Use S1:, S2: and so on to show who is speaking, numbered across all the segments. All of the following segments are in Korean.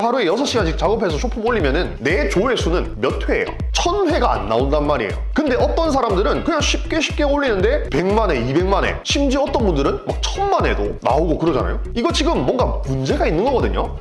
S1: 하루에 6시간씩 작업해서 쇼폼 올리면은 내 조회수는 몇 회예요? 1000회가 안 나온단 말이에요. 근데 어떤 사람들은 그냥 쉽게 올리는데 100만 회, 200만 회, 심지어 어떤 분들은 막 1000만 회도 나오고 그러잖아요. 이거 지금 뭔가 문제가 있는 거거든요.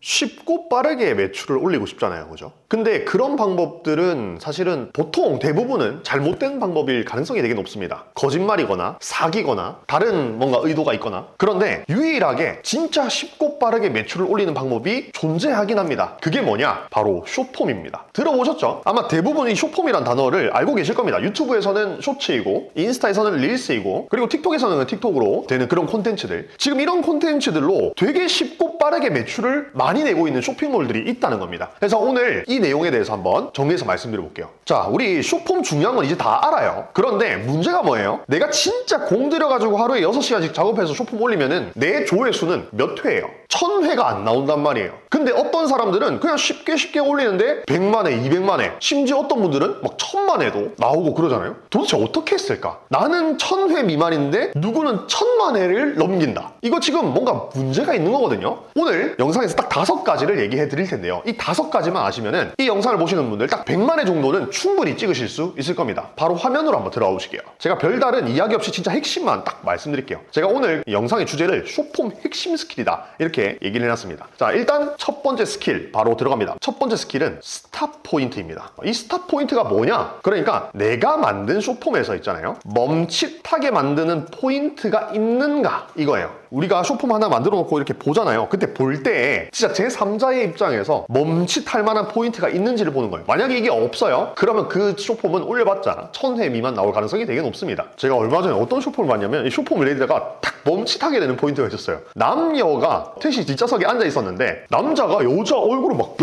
S1: 쉽고 빠르게 매출을 올리고 싶잖아요, 그죠? 근데 그런 방법들은 사실은 보통 대부분은 잘못된 방법일 가능성이 되게 높습니다. 거짓말이거나 사기거나 다른 뭔가 의도가 있거나. 그런데 유일하게 진짜 쉽고 빠르게 매출을 올리는 방법이 존재하긴 합니다. 그게 뭐냐? 바로 쇼폼입니다. 들어보셨죠? 아마 대부분 이 쇼폼이란 단어를 알고 계실 겁니다. 유튜브에서는 쇼츠이고, 인스타에서는 릴스이고, 그리고 틱톡에서는 틱톡으로 되는 그런 콘텐츠들. 지금 이런 콘텐츠들로 되게 쉽고 빠르게 매출을 많이 내고 있는 쇼핑몰들이 있다는 겁니다. 그래서 오늘 이 내용에 대해서 한번 정리해서 말씀드려볼게요. 자, 우리 쇼폼 중요한 건 이제 다 알아요. 그런데 문제가 뭐예요? 내가 진짜 공들여가지고 하루에 6시간씩 작업해서 쇼폼 올리면은 내 조회수는 몇 회예요? 1000회가 안 나온단 말이에요. 근데 어떤 사람들은 그냥 쉽게 올리는데 100만 회, 200만 회, 심지어 어떤 분들은 막 1000만 회도 나오고 그러잖아요. 도대체 어떻게 했을까? 나는 1000회 미만인데 누구는 1000만 회를 넘긴다. 이거 지금 뭔가 문제가 있는 거거든요. 오늘 영상에서 딱 5가지를 얘기해 드릴 텐데요. 이 5가지만 아시면은 이 영상을 보시는 분들 딱 100만 회 정도는 충분히 찍으실 수 있을 겁니다. 바로 화면으로 한번 들어가 보실게요. 제가 별다른 이야기 없이 진짜 핵심만 딱 말씀드릴게요. 제가 오늘 이 영상의 주제를 쇼폼 핵심 스킬이다, 이렇게 얘기를 해놨습니다. 자, 일단 첫 번째 스킬 바로 들어갑니다. 첫 번째 스킬은 스탑 포인트입니다. 이 스탑 포인트가 뭐냐? 그러니까 내가 만든 쇼폼에서 있잖아요, 멈칫하게 만드는 포인트가 있는가, 이거예요. 우리가 쇼폼 하나 만들어 놓고 이렇게 보잖아요. 그때 볼 때 진짜 제3자의 입장에서 멈칫할 만한 포인트가 있는지를 보는 거예요. 만약에 이게 없어요, 그러면 그 쇼폼은 올려봤자 1000회 미만 나올 가능성이 되게 높습니다. 제가 얼마 전에 어떤 쇼폼을 봤냐면, 이 쇼폼을 내다가 탁 멈칫하게 되는 포인트가 있었어요. 남녀가 택시 뒷좌석에 앉아 있었는데 남자가 여자 얼굴을 막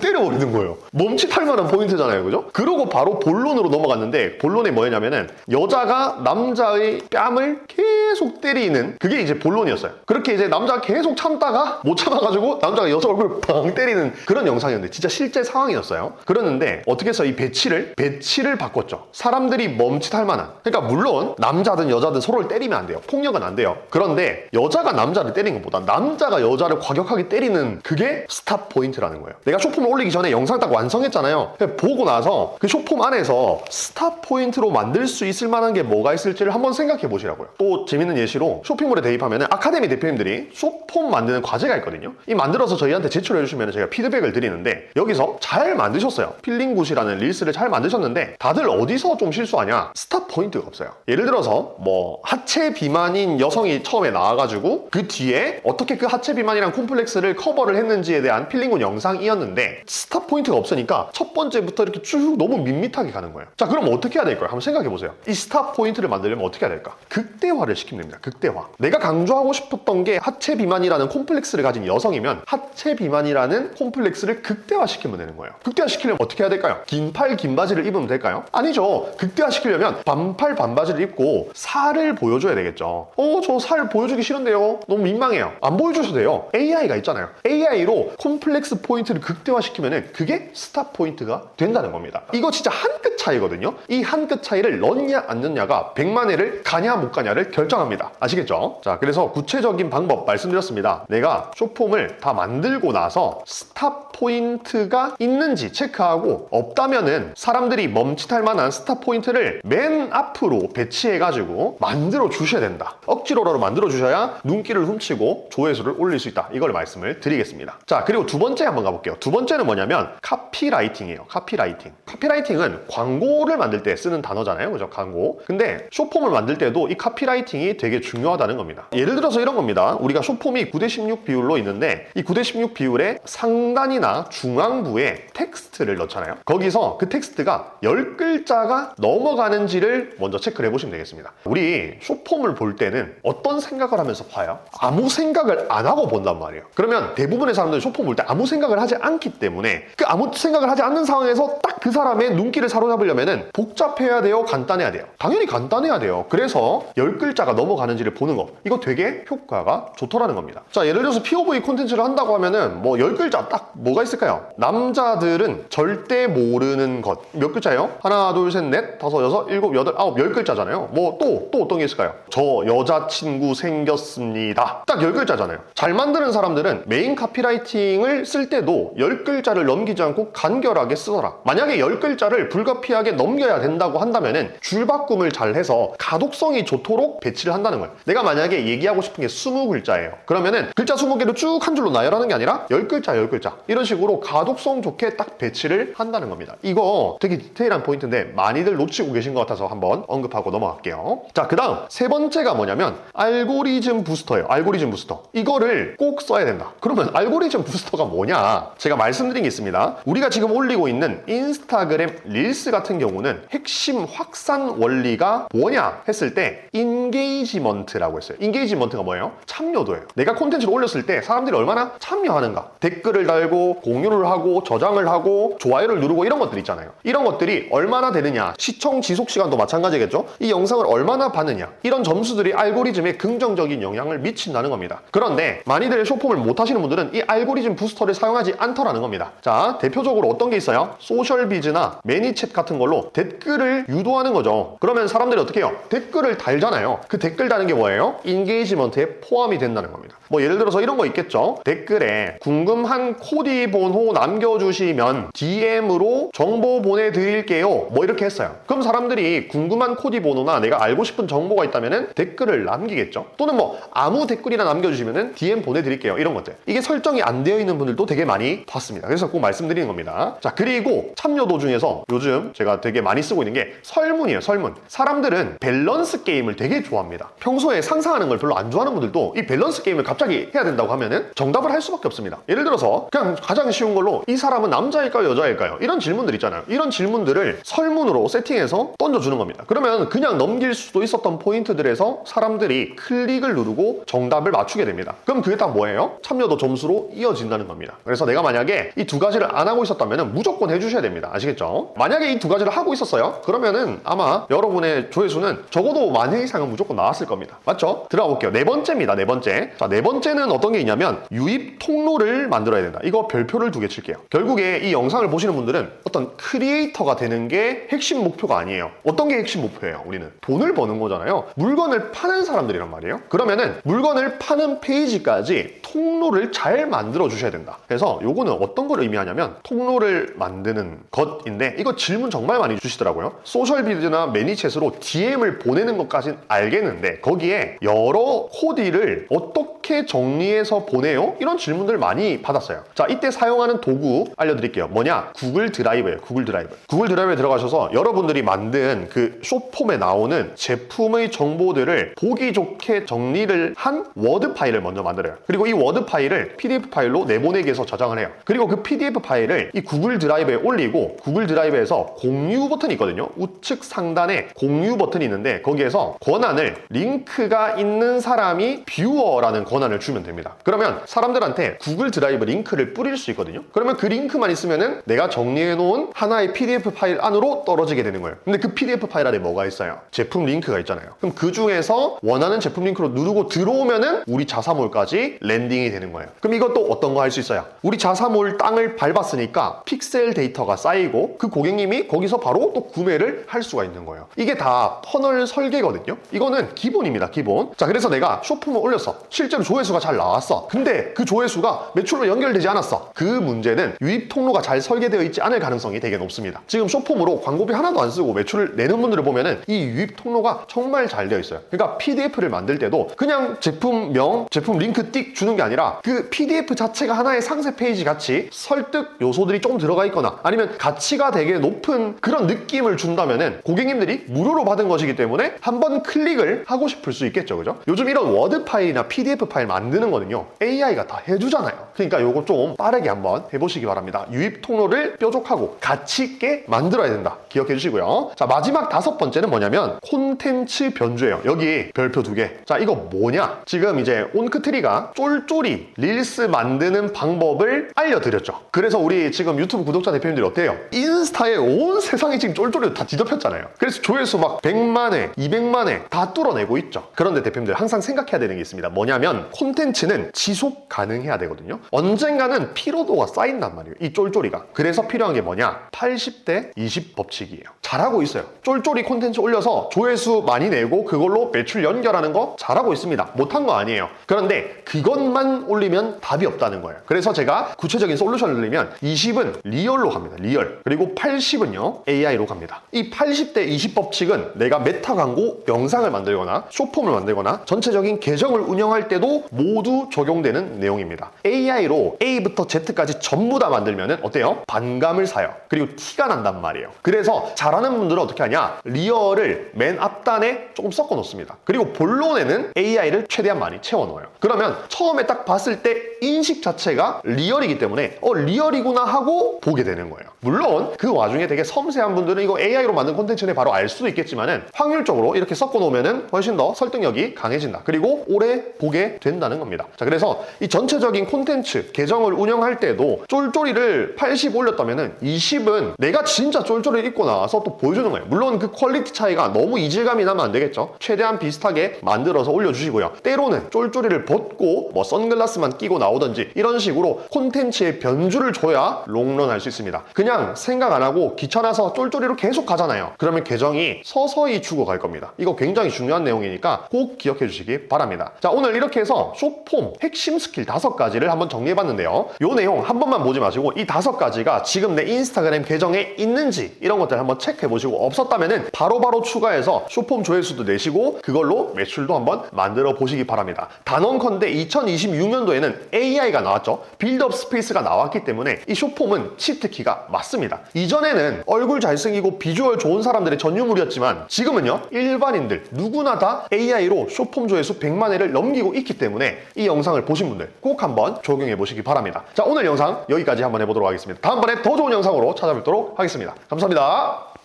S1: 때려버리는 거예요. 멈칫할 만한 포인트잖아요, 그죠? 그러고 바로 본론으로 넘어갔는데, 본론이 뭐였냐면은 여자가 남자의 뺨을 계속 때리는, 그게 이제 본론이었어요. 그렇게 이제 남자가 계속 참다가 못 참아가지고 남자가 여자 얼굴을 팡 때리는 그런 영상이었는데, 진짜 실제 상황이었어요. 그러는데 어떻게 해서 이 배치를 바꿨죠. 사람들이 멈칫할 만한, 그러니까 물론 남자든 여자든 서로를 때리면 안 돼요. 폭력은 안 돼요. 그런데 여자가 남자를 때리는 것보다 남자가 여자를 과격하게 때리는, 그게 스탑 포인트라는 거예요. 내가 쇼폼을 올리기 전에 영상 딱 완성했잖아요. 보고 나서 그 쇼폼 안에서 스탑 포인트로 만들 수 있을 만한 게 뭐가 있을지를 한번 생각해 보시라고요. 또 재밌는 예시로, 쇼핑몰에 대입하면 아카데미 대표님들이 쇼폼 만드는 과제가 있거든요. 이 만들어서 저희한테 제출해 주시면 저희가 피드백을 드리는데, 여기서 잘 만드셨어요. 필링굿이라는 릴스를 잘 만드셨는데 다들 어디서 좀 실수하냐? 스탑 포인트가 없어요. 예를 들어서 뭐 하체 비만인 여성이 처음에 나와가지고 그 뒤에 어떻게 그 하체 비만이랑 콤플렉스를 커버를 했는지에 대한 필링굿 영상이었는데 스탑 포인트가 없으니까 첫 번째부터 이렇게 쭉 너무 밋밋하게 가는 거예요. 자, 그럼 어떻게 해야 될까요? 한번 생각해 보세요. 이 스탑 포인트를 만들려면 어떻게 해야 될까? 극대화를 시키면 됩니다. 극대화. 내가 강조하고 싶었던 게 하체 비만이라는 콤플렉스를 가진 여성이면 하체 비만이라는 콤플렉스를 극대화시키면 되는 거예요. 극대화시키려면 어떻게 해야 될까요? 긴 팔, 긴 바지를 입으면 될까요? 아니죠. 극대화시키려면 반팔, 반바지를 입고 살을 보여줘야 되겠죠. 저 살 보여주기 싫은데요? 너무 민망해요. 안 보여주셔도 돼요. AI가 있잖아요. AI로 콤플렉스 포인트를 극대화시키면 그게 스탑 포인트가 된다는 겁니다. 이거 진짜 한 끗 차이거든요. 이 한 끗 차이를 넣냐 안 넣냐가 100만 회를 가냐 못 가냐를 결정합니다. 아시겠죠? 자, 그래서 구체적인 방법 말씀드렸습니다. 내가 쇼폼을 다 만들고 나서 스탑 포인트가 있는지 체크하고, 없다면은 사람들이 멈칫할 만한 스탑 포인트를 맨 앞으로 배치해가지고 만들어 주셔야 된다. 억지로라도 만들어 주셔야 눈길을 훔치고 조회수를 올릴 수 있다. 이걸 말씀을 드리겠습니다. 자, 그리고 두 번째 한번 가볼게요. 두 번째는 뭐냐면 카피라이팅이에요. 카피라이팅. 카피라이팅은 광고를 만들 때 쓰는 단어잖아요, 그죠? 광고. 근데 쇼폼을 만들 때도 이 카피라이팅이 되게 중요하다는 겁니다. 예를 들어서 이런 겁니다. 우리가 쇼폼이 9:16 비율로 있는데, 이 9:16 비율의 상단이나 중앙부에 텍스트를 넣잖아요. 거기서 그 텍스트가 10글자가 넘어가는지를 먼저 체크를 해보시면 되겠습니다. 우리 쇼폼을 볼 때는 어떤 생각을 하면서 봐요? 아무 생각을 안 하고 본단 말이에요. 그러면 대부분의 사람들은 쇼폼 볼 때 아무 생각을 하지 않기 때문에, 그 아무 생각을 하지 않는 상황에서 딱 그 사람의 눈길을 사로잡으려면은 복잡해야 돼요? 간단해야 돼요? 당연히 간단해야 돼요. 그래서 10글자가 넘어가는지를 보는 거, 이거 되게 효과가 좋더라는 겁니다. 자, 예를 들어서 POV 콘텐츠를 한다고 하면은 뭐 10글자 딱 뭐가 있을까요? 남자들은 절대 모르는 것. 몇 글자예요? 하나, 둘, 셋, 넷, 다섯, 여섯, 일곱, 여덟, 아홉, 10글자잖아요. 뭐 또 어떤 게 있을까요? 저 여자 남자친구 생겼습니다. 딱 10글자잖아요. 잘 만드는 사람들은 메인 카피라이팅을 쓸 때도 10글자를 넘기지 않고 간결하게 쓰더라. 만약에 10글자를 불가피하게 넘겨야 된다고 한다면은 줄바꿈을 잘 해서 가독성이 좋도록 배치를 한다는 거예요. 내가 만약에 얘기하고 싶은 게 20글자예요. 그러면은 글자 20개를 쭉 한 줄로 나열하는 게 아니라 10글자 10글자 이런 식으로 가독성 좋게 딱 배치를 한다는 겁니다. 이거 되게 디테일한 포인트인데 많이들 놓치고 계신 것 같아서 한번 언급하고 넘어갈게요. 자, 그 다음 세 번째가 뭐냐면 알고리즘 부스터예요. 알고리즘 부스터. 이거를 꼭 써야 된다. 그러면 알고리즘 부스터가 뭐냐? 제가 말씀드린 게 있습니다. 우리가 지금 올리고 있는 인스타그램 릴스 같은 경우는 핵심 확산 원리가 뭐냐 했을 때 인게이지먼트라고 했어요. 인게이지먼트가 뭐예요? 참여도예요. 내가 콘텐츠를 올렸을 때 사람들이 얼마나 참여하는가. 댓글을 달고 공유를 하고 저장을 하고 좋아요를 누르고 이런 것들 있잖아요. 이런 것들이 얼마나 되느냐. 시청 지속 시간도 마찬가지겠죠. 이 영상을 얼마나 봤느냐. 이런 점수들이 알고리즘에 긍정적인 영향을 미친다는 겁니다. 그런데 많이들 쇼폼을 못 하시는 분들은 이 알고리즘 부스터를 사용하지 않더라는 겁니다. 자, 대표적으로 어떤 게 있어요? 소셜비즈나 매니챗 같은 걸로 댓글을 유도하는 거죠. 그러면 사람들이 어떻게 해요? 댓글을 달잖아요. 그 댓글 다는 게 뭐예요? 인게이지먼트에 포함이 된다는 겁니다. 뭐 예를 들어서 이런 거 있겠죠. 댓글에 궁금한 코디 번호 남겨주시면 DM으로 정보 보내드릴게요. 뭐 이렇게 했어요. 그럼 사람들이 궁금한 코디 번호나 내가 알고 싶은 정보가 있다면 댓글을 남기겠죠. 또는 뭐 아무 댓글이나 남겨주시면 DM 보내드릴게요. 이런 것들. 이게 설정이 안 되어 있는 분들도 되게 많이 봤습니다. 그래서 꼭 말씀드리는 겁니다. 자, 그리고 참여도 중에서 요즘 제가 되게 많이 쓰고 있는 게 설문이에요. 설문. 사람들은 밸런스 게임을 되게 좋아합니다. 평소에 상상하는 걸 별로 안 좋아하는 분들도 이 밸런스 게임을 갑자기 해야 된다고 하면은 정답을 할 수밖에 없습니다. 예를 들어서 그냥 가장 쉬운 걸로 이 사람은 남자일까요? 여자일까요? 이런 질문들 있잖아요. 이런 질문들을 설문으로 세팅해서 던져주는 겁니다. 그러면 그냥 넘길 수도 있었던 포인트들에서 사람들이 클릭을 누르고 정답을 맞추게 됩니다. 그럼 그게 다 뭐예요? 참여도 점수로 이어진다는 겁니다. 그래서 내가 만약에 이 두 가지를 안 하고 있었다면 무조건 해주셔야 됩니다. 아시겠죠? 만약에 이 두 가지를 하고 있었어요? 그러면은 아마 여러분의 조회수는 적어도 10,000회 이상은 무조건 나왔을 겁니다. 맞죠? 들어가 볼게요. 네 번째입니다. 네 번째. 자, 네 번째는 어떤 게 있냐면 유입 통로를 만들어야 된다. 이거 별표를 2개 칠게요. 결국에 이 영상을 보시는 분들은 어떤 크리에이터가 되는 게 핵심 목표가 아니에요. 어떤 게 핵심 목표예요? 우리는 돈을 버는 거잖아요. 물건을 파는 사람들이란 말이에요. 그러면은 물건을 파는 페이지까지 통로를 잘 만들어 주셔야 된다. 그래서 요거는 어떤 걸 의미하냐면 통로를 만드는 것인데 이거 질문 정말 많이 주시더라고요. 소셜비즈나 매니챗으로 DM을 보내는 것까진 알겠는데 거기에 여러 코디를 어떻게 정리해서 보내요? 이런 질문들 많이 받았어요. 자, 이때 사용하는 도구 알려드릴게요. 뭐냐? 구글 드라이브예요. 구글 드라이브. 구글 드라이브에 들어가셔서 여러분들이 만든 그 숏폼에 나오는 제품의 정보들을 보기 좋게 정리를 한 워드 파일을 먼저 만들어요. 그리고 이 워드 파일을 PDF 파일로 내보내기해서 저장을 해요. 그리고 그 PDF 파일을 이 구글 드라이브에 올리고 구글 드라이브에서 공유 버튼이 있거든요. 우측 상단에 공유 버튼이 있는데 거기에서 권한을 링크가 있는 사람이 뷰어라는 권한을 주면 됩니다. 그러면 사람들한테 구글 드라이브 링크를 뿌릴 수 있거든요. 그러면 그 링크만 있으면은 내가 정리해 놓은 하나의 PDF 파일 안으로 떨어지게 되는 거예요. 근데 그 PDF 파일 안에 뭐가 있어요? 제품 링크가 있잖아요. 그럼 그 중에서 원하는 제품 링크로 누르고 들어오면은 우리 자사몰까지 랜딩이 되는 거예요. 그럼 이것도 어떤 거 할 수 있어요? 우리 자사몰 땅을 밟았으니까 픽셀 데이터가 쌓이고 그 고객님이 거기서 바로 또 구매를 할 수가 있는 거예요. 이게 다 터널 설계거든요. 이거는 기본입니다. 기본. 자, 그래서 내가 쇼폼을 올렸어. 실제로 조회수가 잘 나왔어. 근데 그 조회수가 매출로 연결되지 않았어. 그 문제는 유입 통로가 잘 설계되어 있지 않을 가능성이 되게 높습니다. 지금 쇼폼으로 광고비 하나도 안 쓰고 매출을 내는 분들을 보면은 이 유입 통로가 정말 잘 되어 있어요. 그러니까 PDF를 만들 때도 그냥 제품명, 제품 링크 띡 주는 게 아니라 그 PDF 자체가 하나의 상세 페이지 같이 설득 요소들이 좀 들어가 있거나 아니면 가치가 되게 높은 그런 느낌을 준다면은 고객님들이 무료로 받은 것이기 때문에 한번 클릭을 하고 싶을 수 있겠죠. 그죠? 요즘 이런 워드 파일이나 PDF 파일 만드는 거는요, AI가 다 해주잖아요. 그러니까 요거 좀 빠르게 한번 해보시기 바랍니다. 유입 통로를 뾰족하고 가치 있게 만들어야 된다. 기억해 주시고요. 자, 마지막 5번째는 뭐냐면 콘텐츠 변주예요. 여기 별표 2개. 자, 이거 뭐냐? 지금 이제 온크트리가 쫄쫄이 릴스 만드는 방법을 알려드렸죠. 그래서 우리 지금 유튜브 구독자 대표님들이 어때요? 인스타에 온 세상이 지금 쫄쫄이로 다 뒤덮였잖아요. 그래서 조회수 막 100만회, 200만회 다 뚫어내고 있죠. 그런데 대표님들 항상 생각해야 되는 게 있습니다. 뭐냐면 콘텐츠는 지속 가능해야 되거든요. 언젠가는 피로도가 쌓인단 말이에요. 이 쫄쫄이가. 그래서 필요한 게 뭐냐? 80대 20 법칙이에요. 잘하고 있어요. 쫄쫄이 콘텐츠 올려서 조회수 많이 내고 그걸로 매출 연결하는 거 잘하고 있습니다. 못한 거 아니에요. 그런데 그것만 올리면 답이 없다는 거예요. 그래서 제가 구체적인 솔루션을 드리면 20은 리얼로 갑니다. 리얼. 그리고 80은요 AI로 갑니다. 이 80대 20 법칙은 내가 메타 광고 영상을 만들거나 쇼폼을 만들거나 전체적인 계정을 운영할 때도 모두 적용되는 내용입니다. AI로 A부터 Z까지 전부 다 만들면 어때요? 반감을 사요. 그리고 티가 난단 말이에요. 그래서 잘하는 분들은 어떻게 하냐? 리얼을 맨 앞단에 조금 섞어 놓습니다. 그리고 본론에는 AI를 최대한 많이 채워 넣어요. 그러면 처음에 딱 봤을 때 인식 자체가 리얼이기 때문에 리얼이구나 하고 보게 되는 거예요. 물론 그 와중에 되게 섬세한 분들은 이거 AI로 만든 콘텐츠네 바로 알 수도 있겠지만은 확률적으로 이렇게 섞어 놓으면은 훨씬 더 설득력이 강해진다. 그리고 오래 보게 된다는 겁니다. 자, 그래서 이 전체적인 콘텐츠 계정을 운영할 때도 쫄쫄이를 80 올렸다면은 20은 내가 진짜 쫄쫄이를 입고 나와서 또 보여주는 거예요. 물론 그 퀄리티 차이가 너무 이질감이 나면 안 되겠죠. 최대한 비슷하게 만들어서 올려주시고요. 때로는 쫄쫄이를 벗고 뭐 선글라스만 끼고 나오든지 이런 식으로 콘텐츠에 변주를 줘야 롱런 할 수 있습니다. 그냥 생각 안 하고 귀찮아서 쫄쫄이로 계속 가잖아요. 그러면 계정이 서서히 죽어갈 겁니다. 이거 굉장히 중요한 내용이니까 꼭 기억해 주시기 바랍니다. 자, 오늘 이렇게 해서 숏폼 핵심 스킬 5가지를 한번 정리해봤는데요. 이 내용 한 번만 보지 마시고 이 5가지가 지금 내 인스타그램 계정에 있는지 이런 것들 한번 체크해보시고 없었다면은 바로바로 추가해서 숏폼 조회수도 내시고 그걸로 매출도 한번 만들어 보시기 바랍니다. 단언컨대 2026년도에는 AI가 나왔죠. 빌드업 스페이스가 나왔기 때문에 이 숏폼은 치트키가 맞습니다. 이전에는 얼굴 잘생기고 비주얼 좋은 사람들의 전유물이었지만 지금은요 일반인들 누구나 다 AI로 숏폼 조회수 100만 회를 넘기고 있기 때문에 이 영상을 보신 분들 꼭 한번 적용해 보시기 바랍니다. 자, 오늘 영상 여기까지 한번 해보도록 하겠습니다. 다음번에 더 좋은 영상으로 찾아뵙도록 하겠습니다. 감사합니다.